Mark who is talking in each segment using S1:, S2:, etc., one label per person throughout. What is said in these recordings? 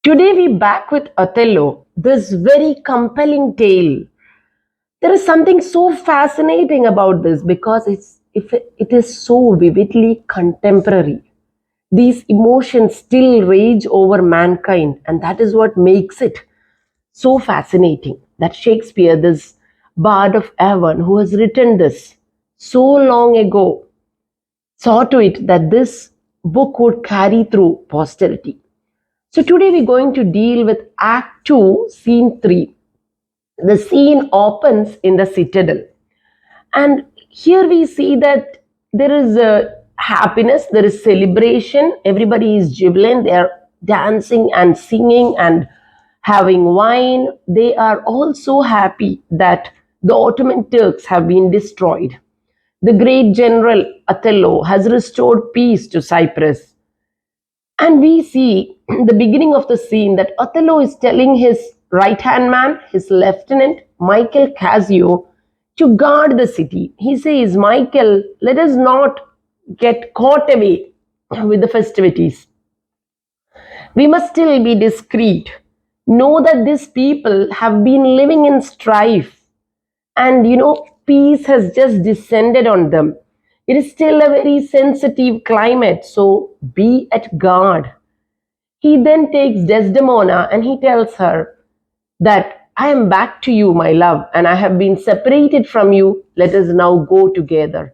S1: Today we back with Othello, this very compelling tale. There is something so fascinating about this because it is so vividly contemporary. These emotions still rage over mankind, and that is what makes it so fascinating. That Shakespeare, this bard of Avon, who has written this so long ago, saw to it that this book would carry through posterity. So today we're going to deal with Act 2, Scene 3. The scene opens in the citadel. And here we see that there is a happiness, there is celebration, everybody is jubilant, they are dancing and singing and having wine. They are all so happy that the Ottoman Turks have been destroyed. The great general Othello has restored peace to Cyprus. And we see the beginning of the scene that Othello is telling his right hand man, his lieutenant, Michael Cassio, to guard the city. He says, Michael, let us not get caught away with the festivities. We must still be discreet. Know that these people have been living in strife, and peace has just descended on them. It is still a very sensitive climate, so be at guard. He then takes Desdemona and he tells her that I am back to you, my love, and I have been separated from you. Let us now go together.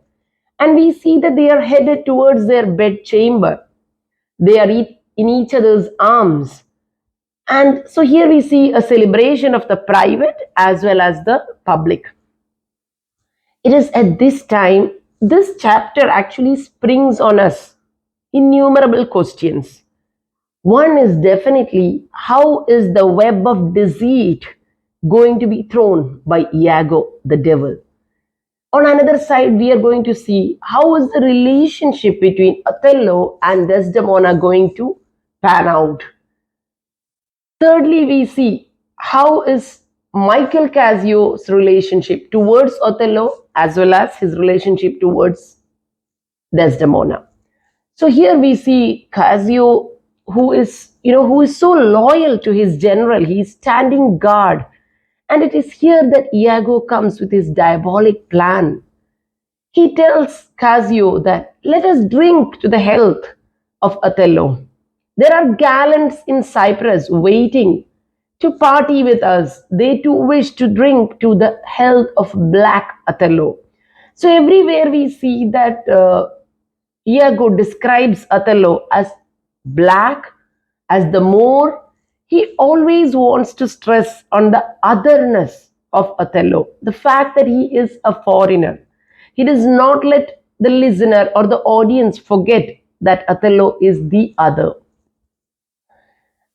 S1: And we see that they are headed towards their bedchamber. They are in each other's arms. And so here we see a celebration of the private as well as the public. It is at this time, this chapter actually springs on us innumerable questions. One is definitely, how is the web of deceit going to be thrown by Iago, the devil? On another side, we are going to see how is the relationship between Othello and Desdemona going to pan out. Thirdly, we see how is Michael Cassio's relationship towards Othello as well as his relationship towards Desdemona. So here we see Cassio, who is so loyal to his general. He's standing guard. And it is here that Iago comes with his diabolic plan. He tells Cassio that let us drink to the health of Othello. There are gallants in Cyprus waiting to party with us. They too wish to drink to the health of Black Othello. So everywhere we see that Iago describes Othello as black, as the Moor. He always wants to stress on the otherness of Othello, the fact that he is a foreigner. He does not let the listener or the audience forget that Othello is the other.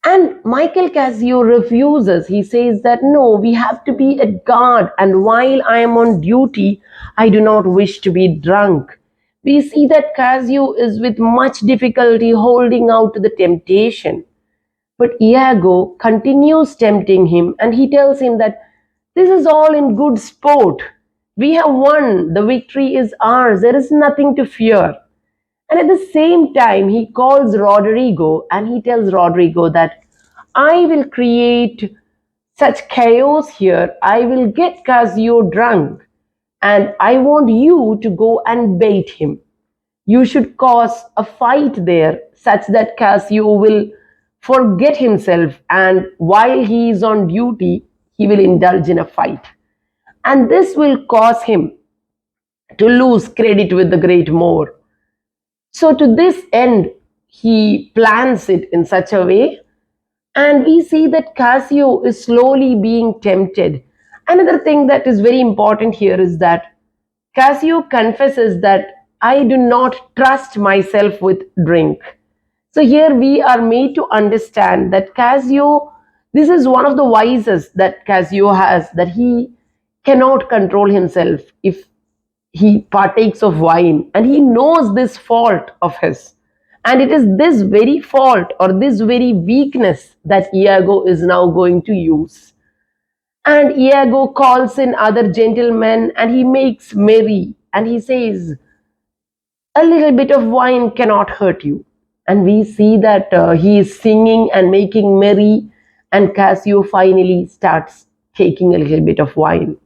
S1: And Michael Cassio refuses. He says that no, we have to be at guard, and while I am on duty, I do not wish to be drunk. We see that Cassio is with much difficulty holding out to the temptation. But Iago continues tempting him, and he tells him that this is all in good sport. We have won. The victory is ours. There is nothing to fear. And at the same time, he calls Rodrigo and he tells Rodrigo that I will create such chaos here. I will get Cassio drunk and I want you to go and bait him. You should cause a fight there such that Cassio will forget himself, and while he is on duty, he will indulge in a fight. And this will cause him to lose credit with the great Moor. So, to this end, he plans it in such a way, and we see that Cassio is slowly being tempted. Another thing that is very important here is that Cassio confesses that I do not trust myself with drink. So here we are made to understand that Cassio, this is one of the vices that Cassio has, that he cannot control himself if he partakes of wine, and he knows this fault of his. And it is this very fault or this very weakness that Iago is now going to use. And Iago calls in other gentlemen and he makes merry and he says, a little bit of wine cannot hurt you. And we see that he is singing and making merry, and Cassio finally starts taking a little bit of wine.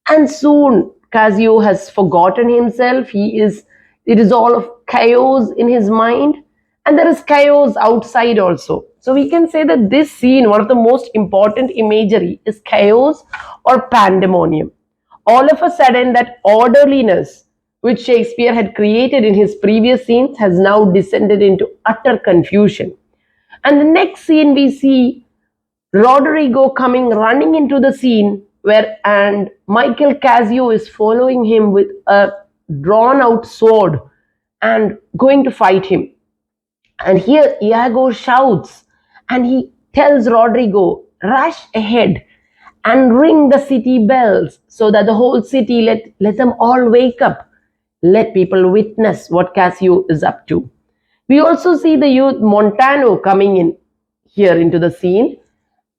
S1: And soon Cassio has forgotten himself. It is all of chaos in his mind, and there is chaos outside also. So we can say that this scene, one of the most important imagery, is chaos or pandemonium. All of a sudden, that orderliness which Shakespeare had created in his previous scenes has now descended into utter confusion. And the next scene we see Roderigo coming running into the scene where and Michael Cassio is following him with a drawn out sword and going to fight him. And here Iago shouts and he tells Rodrigo, rush ahead and ring the city bells so that the whole city let them all wake up. Let people witness what Cassio is up to. We also see the youth Montano coming in here into the scene,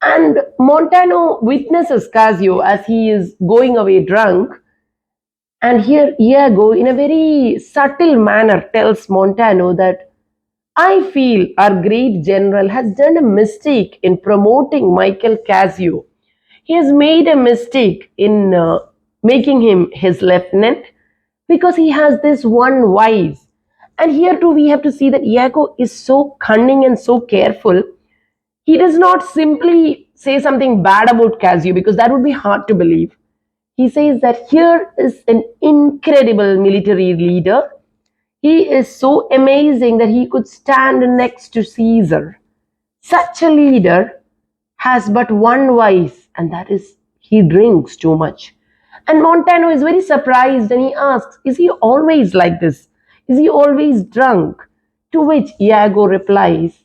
S1: and Montano witnesses Cassio as he is going away drunk. And here Iago, in a very subtle manner, tells Montano that I feel our great general has done a mistake in promoting Michael Cassio. He has made a mistake in making him his lieutenant because he has this one vice. And here too, we have to see that Iago is so cunning and so careful. He does not simply say something bad about Cassio because that would be hard to believe. He says that here is an incredible military leader. He is so amazing that he could stand next to Caesar. Such a leader has but one vice, and that is he drinks too much. And Montano is very surprised and he asks, is he always like this? Is he always drunk? To which Iago replies,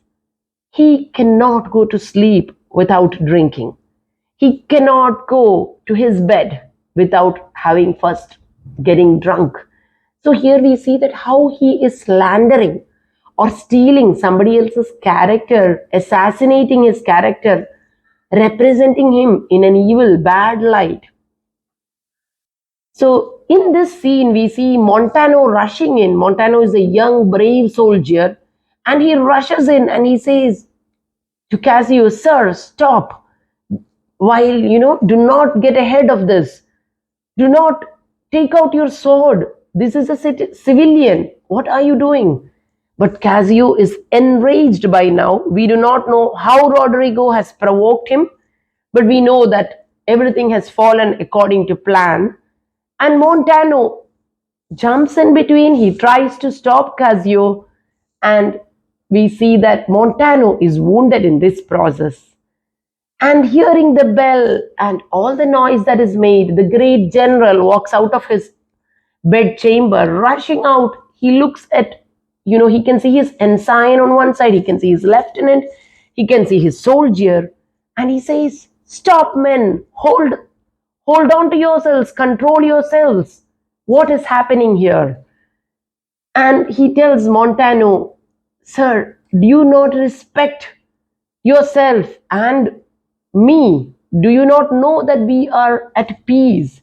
S1: he cannot go to sleep without drinking. He cannot go to his bed without having first getting drunk. So here we see that how he is slandering or stealing somebody else's character, assassinating his character, representing him in an evil, bad light. So in this scene, we see Montano rushing in. Montano is a young, brave soldier, and he rushes in and he says to Cassio, sir, stop. While, do not get ahead of this. Do not take out your sword. This is a civilian. What are you doing? But Cassio is enraged by now. We do not know how Rodrigo has provoked him, but we know that everything has fallen according to plan. And Montano jumps in between. He tries to stop Cassio, and we see that Montano is wounded in this process. And hearing the bell and all the noise that is made, the great general walks out of his bedchamber, rushing out. He looks at, he can see his ensign on one side, he can see his lieutenant, he can see his soldier, and he says, stop, men, hold on to yourselves, control yourselves. What is happening here? And he tells Montano, sir, do you not respect yourself and me? Do you not know that we are at peace?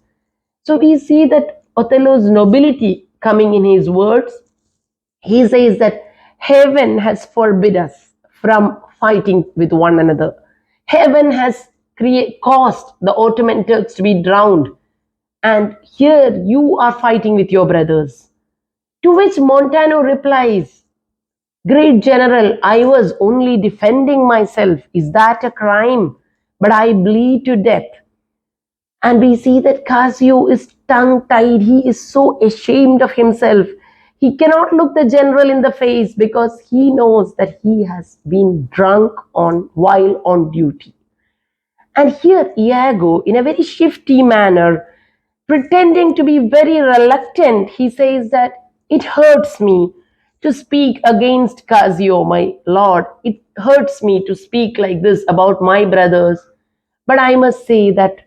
S1: So we see that Othello's nobility coming in his words. He says that heaven has forbid us from fighting with one another. Heaven has caused the Ottoman Turks to be drowned. And here you are fighting with your brothers. To which Montano replies, great general, I was only defending myself. Is that a crime? But I bleed to death. And we see that Cassio is tongue-tied. He is so ashamed of himself. He cannot look the general in the face because he knows that he has been drunk while on duty. And here Iago, in a very shifty manner, pretending to be very reluctant, he says that it hurts me to speak against Cassio, my lord. It hurts me to speak like this about my brothers. But I must say that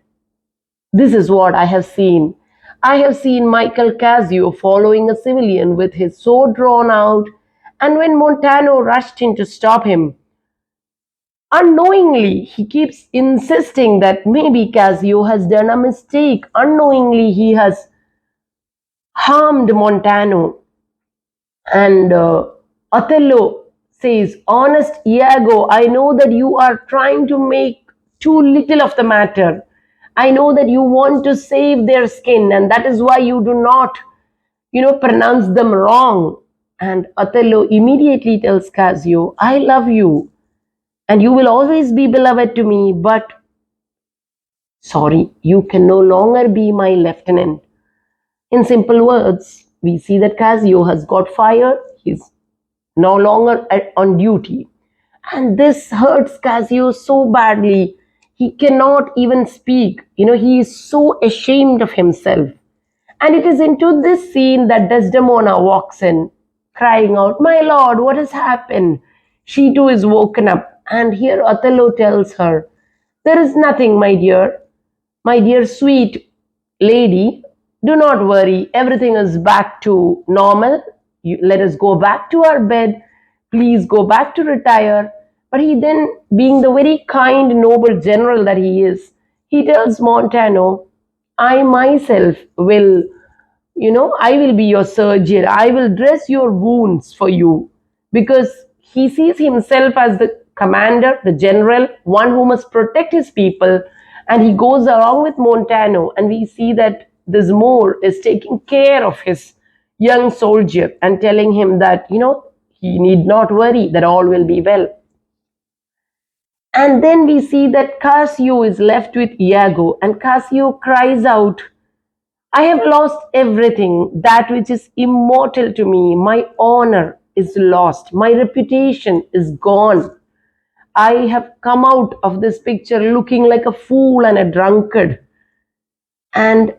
S1: this is what I have seen. I have seen Michael Cassio following a civilian with his sword drawn out, and when Montano rushed in to stop him, unknowingly he keeps insisting that maybe Cassio has done a mistake. Unknowingly he has harmed Montano, and Othello says, "Honest Iago, I know that you are trying to make too little of the matter. I know that you want to save their skin, and that is why you do not, pronounce them wrong." And Othello immediately tells Cassio, "I love you, and you will always be beloved to me, but sorry, you can no longer be my lieutenant." In simple words, we see that Cassio has got fired. He's no longer on duty. And this hurts Cassio so badly. He cannot even speak. He is so ashamed of himself. And it is into this scene that Desdemona walks in, crying out, "My lord, what has happened?" She too is woken up. And here Othello tells her, "There is nothing, my dear. My dear sweet lady, do not worry. Everything is back to normal. Let us go back to our bed. Please go back to retire." But he then, being the very kind, noble general that he is, he tells Montano, "I myself will, I will be your surgeon. I will dress your wounds for you." Because he sees himself as the commander, the general, one who must protect his people. And he goes along with Montano, and we see that this Moor is taking care of his young soldier and telling him that, he need not worry, that all will be well. And then we see that Cassio is left with Iago, and Cassio cries out, "I have lost everything, that which is immortal to me. My honor is lost. My reputation is gone. I have come out of this picture looking like a fool and a drunkard." And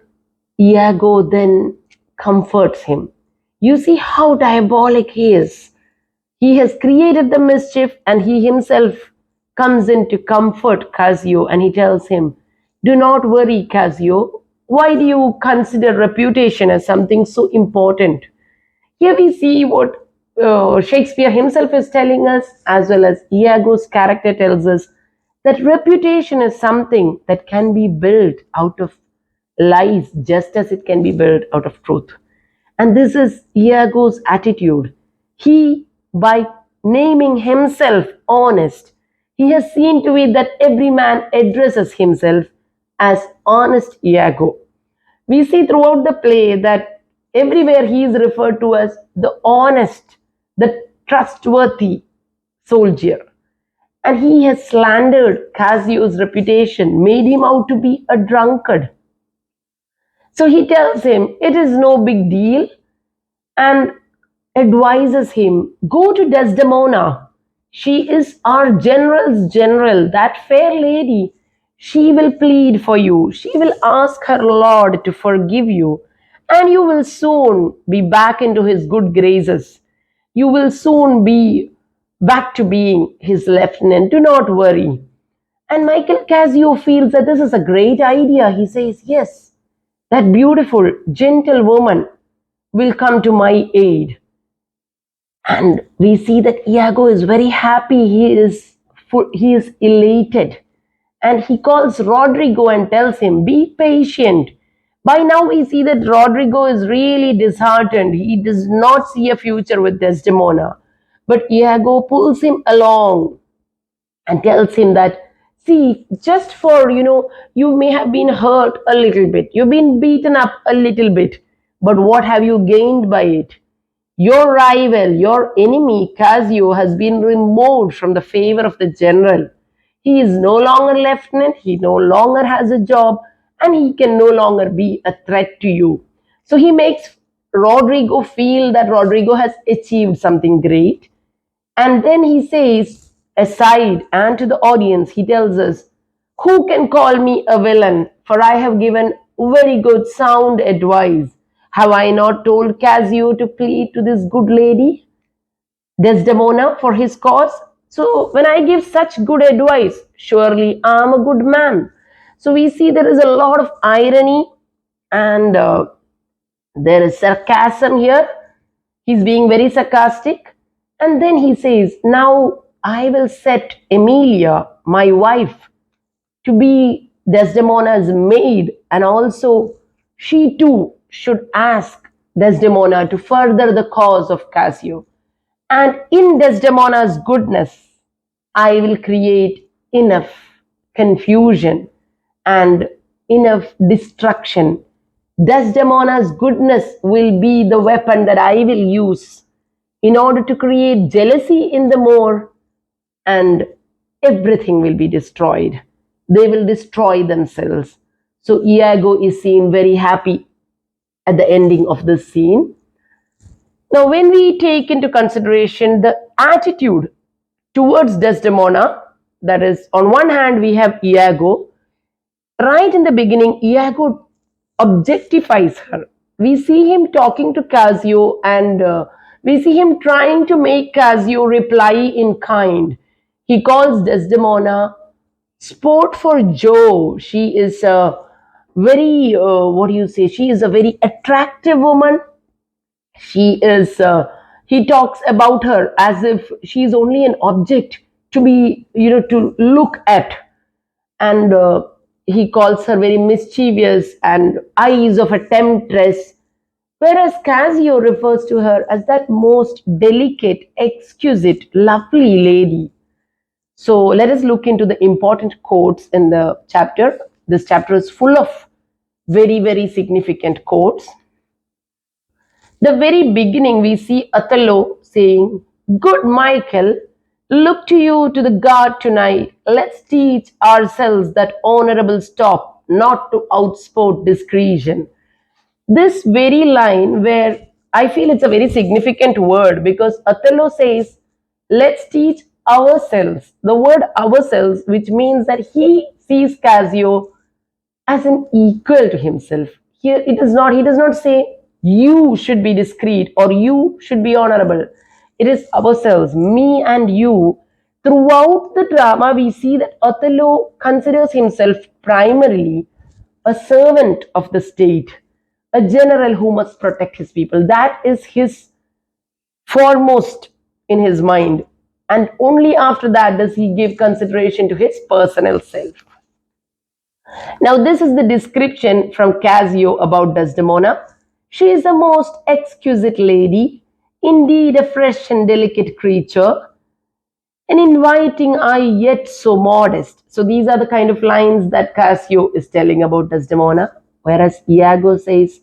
S1: Iago then comforts him. You see how diabolic he is. He has created the mischief, and he himself comes in to comfort Cassio, and he tells him, "Do not worry, Cassio. Why do you consider reputation as something so important?" Here we see what Shakespeare himself is telling us, as well as Iago's character tells us, that reputation is something that can be built out of lies just as it can be built out of truth. And this is Iago's attitude. He, by naming himself honest, he has seen to it that every man addresses himself as honest Iago. We see throughout the play that everywhere he is referred to as the honest, the trustworthy soldier. And he has slandered Cassio's reputation, made him out to be a drunkard. So he tells him it is no big deal, and advises him, "Go to Desdemona. She is our general's general, that fair lady. She will plead for you. She will ask her lord to forgive you, and you will soon be back into his good graces. You will soon be back to being his lieutenant. Do not worry." And Michael Cassio feels that this is a great idea. He says, "Yes, that beautiful, gentle woman will come to my aid." And we see that Iago is very happy. He is elated. And he calls Rodrigo and tells him, "Be patient." By now we see that Rodrigo is really disheartened. He does not see a future with Desdemona. But Iago pulls him along and tells him that, "See, just for, you may have been hurt a little bit. You've been beaten up a little bit. But what have you gained by it? Your rival, your enemy, Cassio, has been removed from the favor of the general. He is no longer lieutenant, he no longer has a job, and he can no longer be a threat to you." So he makes Rodrigo feel that Rodrigo has achieved something great. And then he says, aside and to the audience, he tells us, "Who can call me a villain? For I have given very good sound advice. Have I not told Cassio to plead to this good lady, Desdemona, for his cause? So when I give such good advice, surely I am a good man." So we see there is a lot of irony, and there is sarcasm here. He's being very sarcastic. And then he says, "Now I will set Emilia, my wife, to be Desdemona's maid, and also she too should ask Desdemona to further the cause of Cassio." And in Desdemona's goodness, I will create enough confusion and enough destruction. Desdemona's goodness will be the weapon that I will use in order to create jealousy in the more, and everything will be destroyed. They will destroy themselves. So Iago is seen very happy at the ending of this scene. Now, when we take into consideration the attitude towards Desdemona, that is, on one hand, we have Iago. Right in the beginning, Iago objectifies her. We see him talking to Cassio, and we see him trying to make Cassio reply in kind. He calls Desdemona sport for Joe. She is a very, what do you say? She is a very attractive woman. She is, he talks about her as if she is only an object to be, to look at. And he calls her very mischievous and eyes of a temptress, whereas Cassio refers to her as that most delicate, exquisite, lovely lady. So let us look into the important quotes in the chapter. This chapter is full of very, very significant quotes. The very beginning, we see Othello saying, "Good Michael, look to you to the guard tonight. Let's teach ourselves that honorable stop, not to outsport discretion." This very line, where I feel it's a very significant word, because Othello says, let's teach ourselves. The word ourselves, which means that he sees Cassio as an equal to himself. Here it is not, he does not say you should be discreet or you should be honorable. It is ourselves, me and you. Throughout the drama, we see that Othello considers himself primarily a servant of the state, a general who must protect his people. That is his foremost in his mind. And only after that does he give consideration to his personal self. Now, this is the description from Cassio about Desdemona. She is a most exquisite lady, indeed a fresh and delicate creature, an inviting eye yet so modest. So these are the kind of lines that Cassio is telling about Desdemona, whereas Iago says,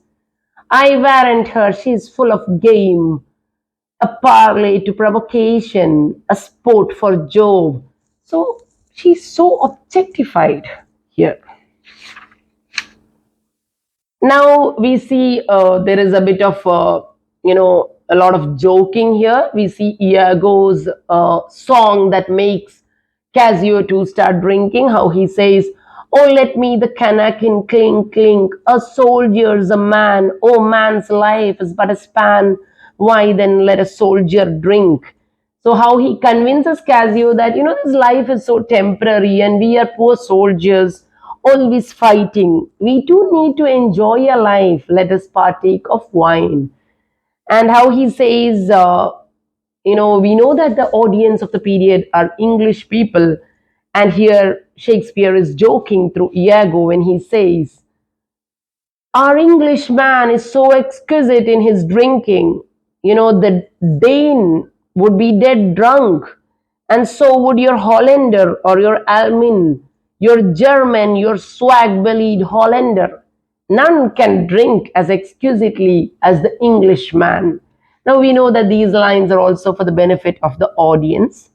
S1: I warrant her she is full of game, a parley to provocation, a sport for Jove. So she's so objectified here. Now we see there is a bit of, a lot of joking here. We see Iago's song that makes Cassio to start drinking, how he says, "Oh, let me the canakin clink, clink. A soldier's a man. Oh, man's life is but a span. Why then let a soldier drink?" So how he convinces Cassio that, this life is so temporary and we are poor soldiers, always fighting. We too need to enjoy our life. Let us partake of wine. And how he says, we know that the audience of the period are English people. And here Shakespeare is joking through Iago when he says, our Englishman is so exquisite in his drinking. The Dane would be dead drunk, and so would your Hollander or your Almin, your German, your swag-bellied Hollander. None can drink as exquisitely as the Englishman. Now we know that these lines are also for the benefit of the audience.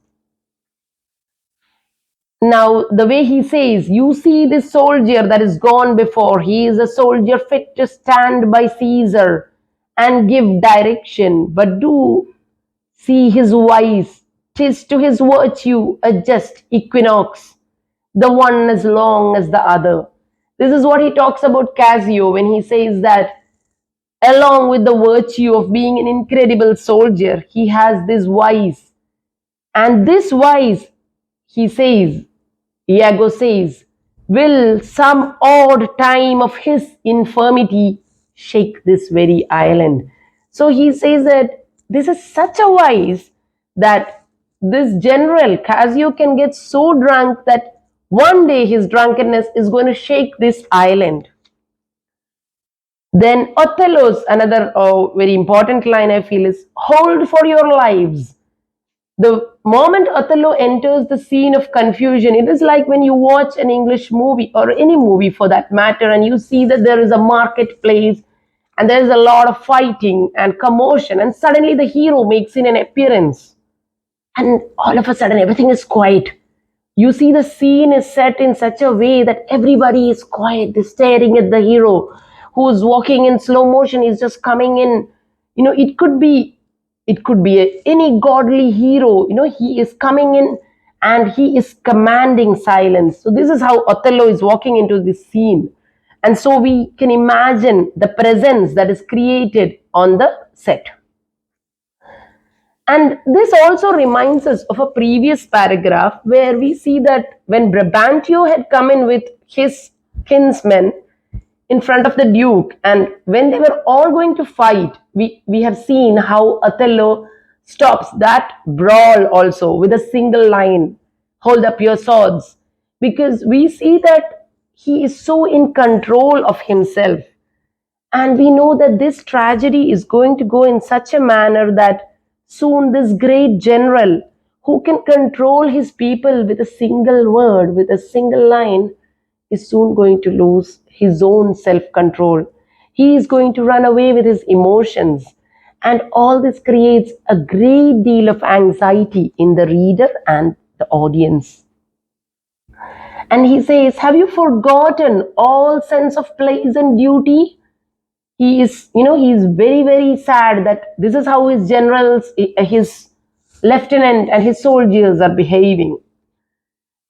S1: Now, the way he says, you see this soldier that is gone before, he is a soldier fit to stand by Caesar and give direction, but do see his vice, 'tis to his virtue a just equinox, the one as long as the other. This is what he talks about Cassio when he says that along with the virtue of being an incredible soldier, he has this vice. And this vice, he says, Iago says, will some odd time of his infirmity shake this very island? So he says that this is such a vice that this general Cassio can get so drunk that one day his drunkenness is going to shake this island. Then Othello's another very important line I feel is, hold for your lives. The moment Othello enters the scene of confusion, it is like when you watch an English movie or any movie for that matter, and you see that there is a marketplace and there is a lot of fighting and commotion, and suddenly the hero makes in an appearance, and all of a sudden everything is quiet. You see the scene is set in such a way that everybody is quiet. They're staring at the hero who's walking in slow motion. He's just coming in. It could be any godly hero. He is coming in and he is commanding silence. So this is how Othello is walking into this scene. And so we can imagine the presence that is created on the set. And this also reminds us of a previous paragraph where we see that when Brabantio had come in with his kinsmen in front of the Duke, and when they were all going to fight, we have seen how Othello stops that brawl also with a single line: hold up your swords. Because we see that he is so in control of himself. And we know that this tragedy is going to go in such a manner that soon this great general who can control his people with a single word, with a single line, is soon going to lose his own self control. He is going to run away with his emotions. And all this creates a great deal of anxiety in the reader and the audience. And he says, have you forgotten all sense of place and duty? He is very, very sad that this is how his generals, his lieutenant and his soldiers are behaving.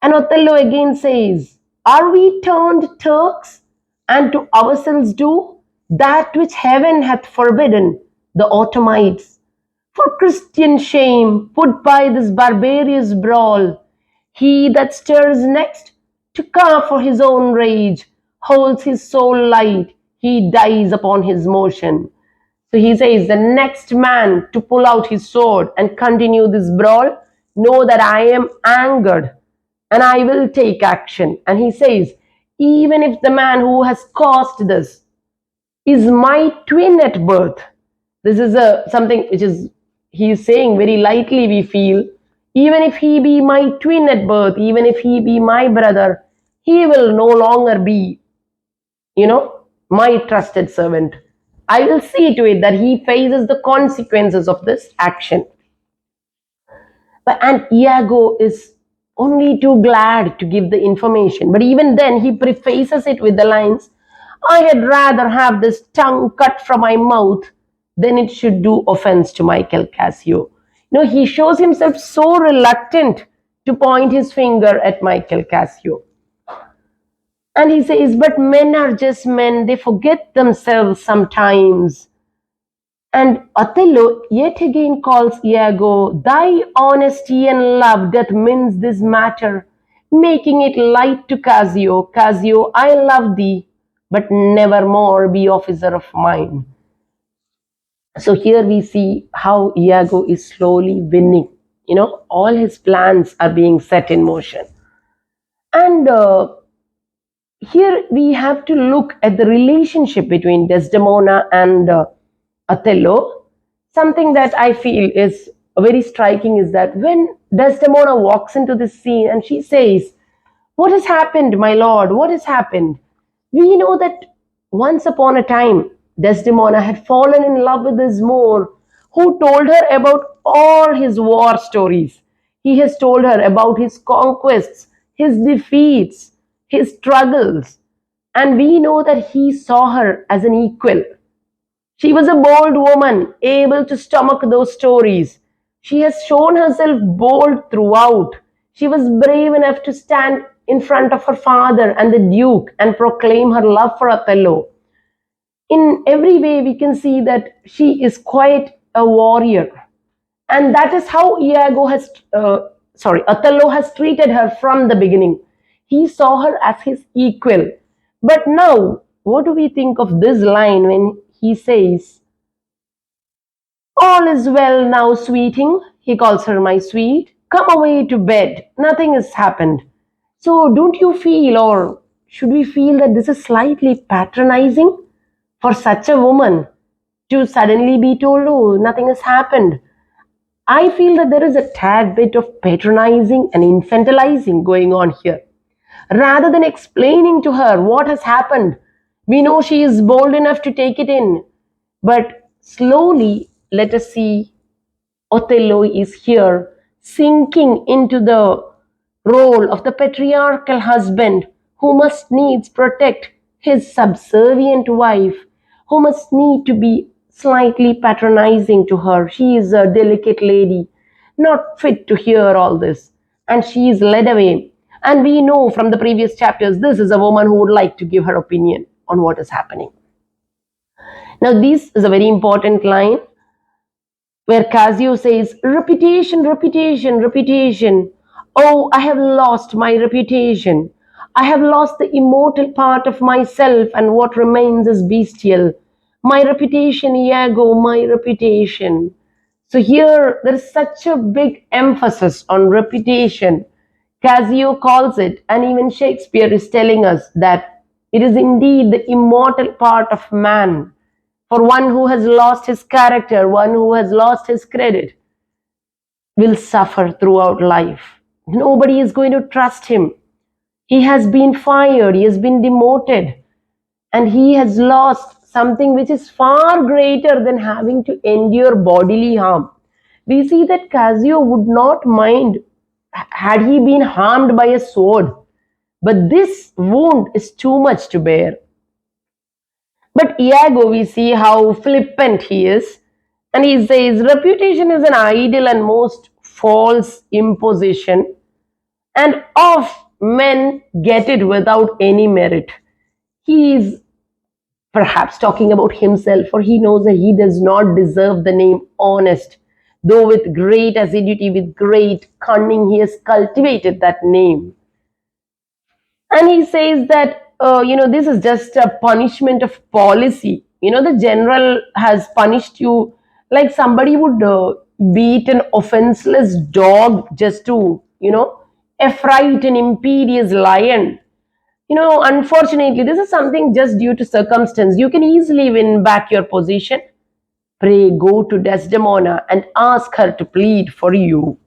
S1: And Othello again says, are we turned Turks, and to ourselves do that which heaven hath forbidden, the Ottomites? For Christian shame, put by this barbarous brawl, he that stirs next to carve for his own rage, holds his soul light, he dies upon his motion. So he says, the next man to pull out his sword and continue this brawl, know that I am angered and I will take action. And he says, even if the man who has caused this is my twin at birth, this is something which is he is saying very lightly, we feel. Even if he be my twin at birth, even if he be my brother, he will no longer be, my trusted servant. I will see to it that he faces the consequences of this action. And Iago is only too glad to give the information. But even then, he prefaces it with the lines, I had rather have this tongue cut from my mouth than it should do offense to Michael Cassio. He shows himself so reluctant to point his finger at Michael Cassio. And he says, but men are just men, they forget themselves sometimes. And Othello yet again calls Iago, thy honesty and love doth mince this matter, making it light to Cassio. Cassio, I love thee, but never more be officer of mine. So here we see how Iago is slowly winning. All his plans are being set in motion. And here we have to look at the relationship between Desdemona and Othello. Something that I feel is very striking is that when Desdemona walks into this scene and she says, what has happened, my lord? What has happened? We know that once upon a time, Desdemona had fallen in love with this Moor who told her about all his war stories. He has told her about his conquests, his defeats, his struggles. And we know that he saw her as an equal. She was a bold woman, able to stomach those stories. She has shown herself bold throughout. She was brave enough to stand in front of her father and the Duke and proclaim her love for Othello. In every way, we can see that she is quite a warrior. And that is how Othello has treated her from the beginning. He saw her as his equal. But now, what do we think of this line when he says, all is well now, sweeting. He calls her my sweet. Come away to bed. Nothing has happened. So don't you feel, or should we feel that this is slightly patronizing for such a woman to suddenly be told, oh, nothing has happened? I feel that there is a tad bit of patronizing and infantilizing going on here. Rather than explaining to her what has happened, we know she is bold enough to take it in. But slowly, let us see Othello is here sinking into the role of the patriarchal husband who must needs protect his subservient wife, who must need to be slightly patronizing to her. She is a delicate lady, not fit to hear all this, and she is led away. And we know from the previous chapters, this is a woman who would like to give her opinion on what is happening. Now, this is a very important line where Casio says, reputation, reputation, reputation. Oh, I have lost my reputation. I have lost the immortal part of myself, and what remains is bestial. My reputation, Iago, my reputation. So here there is such a big emphasis on reputation. Casio calls it, and even Shakespeare is telling us that it is indeed the immortal part of man. For one who has lost his character, one who has lost his credit, will suffer throughout life. Nobody is going to trust him. He has been fired, he has been demoted, and he has lost something which is far greater than having to endure bodily harm. We see that Casio would not mind had he been harmed by a sword, but this wound is too much to bear. But Iago, we see how flippant he is, and he says, reputation is an idle and most false imposition, and of men get it without any merit. He is perhaps talking about himself, for he knows that he does not deserve the name honest, though with great assiduity, with great cunning, he has cultivated that name. And he says that this is just a punishment of policy. The general has punished you like somebody would beat an offenseless dog just to affright an imperious lion. Unfortunately, this is something just due to circumstance. You can easily win back your position. Pray go to Desdemona and ask her to plead for you.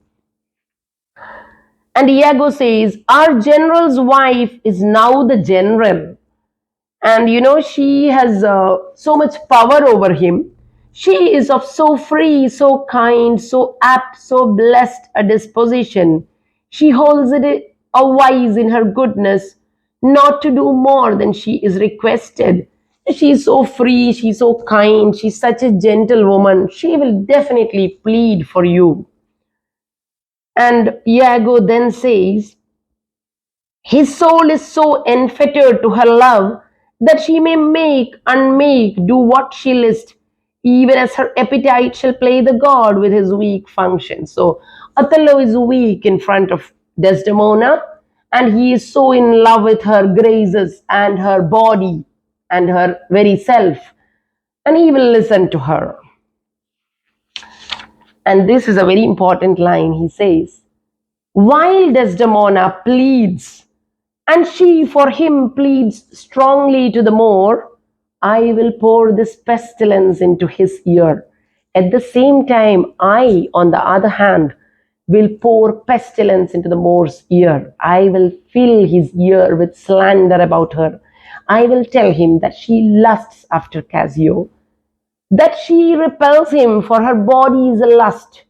S1: And Iago says, our general's wife is now the general. And she has so much power over him. She is of so free, so kind, so apt, so blessed a disposition. She holds it a wise in her goodness, not to do more than she is requested. She is so free, she's so kind, she's such a gentle woman. She will definitely plead for you. And Iago then says, his soul is so enfettered to her love that she may make, unmake, do what she list, even as her appetite shall play the god with his weak function. So Othello is weak in front of Desdemona, and he is so in love with her graces and her body and her very self, and he will listen to her. And this is a very important line. He says, while Desdemona pleads, and she for him pleads strongly to the more, I will pour this pestilence into his ear. At the same time, I, on the other hand, will pour pestilence into the Moor's ear. I will fill his ear with slander about her. I will tell him that she lusts after Cassio, that she repels him for her body is a lust,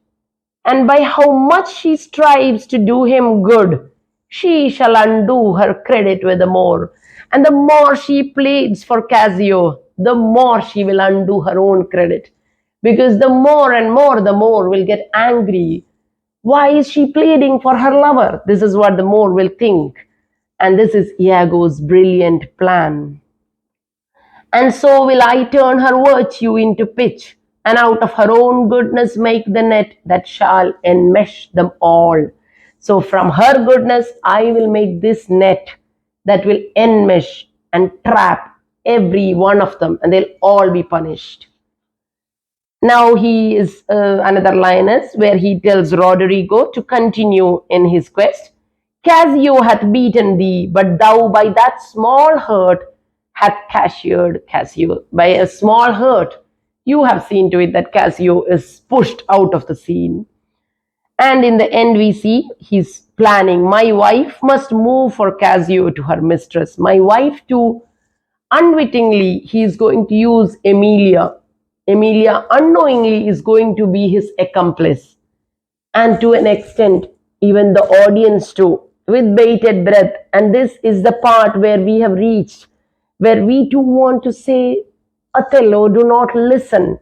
S1: and by how much she strives to do him good, she shall undo her credit with the more. And the more she pleads for Cassio, the more she will undo her own credit. Because the more and more, the more will get angry. Why is she pleading for her lover? This is what the more will think. And this is Iago's brilliant plan. And so will I turn her virtue into pitch, and out of her own goodness make the net that shall enmesh them all. So from her goodness I will make this net that will enmesh and trap every one of them, and they'll all be punished. Now he is another lioness where he tells Roderigo to continue in his quest. Cassio hath beaten thee, but thou by that small hurt hath cashiered Cassio. By a small hurt, you have seen to it that Cassio is pushed out of the scene. And in the end, we see he's planning. My wife must move for Cassio to her mistress. My wife, too, unwittingly, he is going to use Emilia. Emilia, unknowingly, is going to be his accomplice. And to an extent, even the audience, too, with bated breath. And this is the part where we have reached, where we too want to say, Othello, do not listen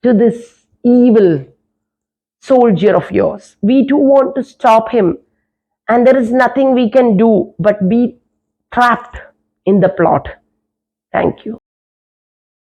S1: to this evil soldier of yours. We too want to stop him, and there is nothing we can do but be trapped in the plot. Thank you.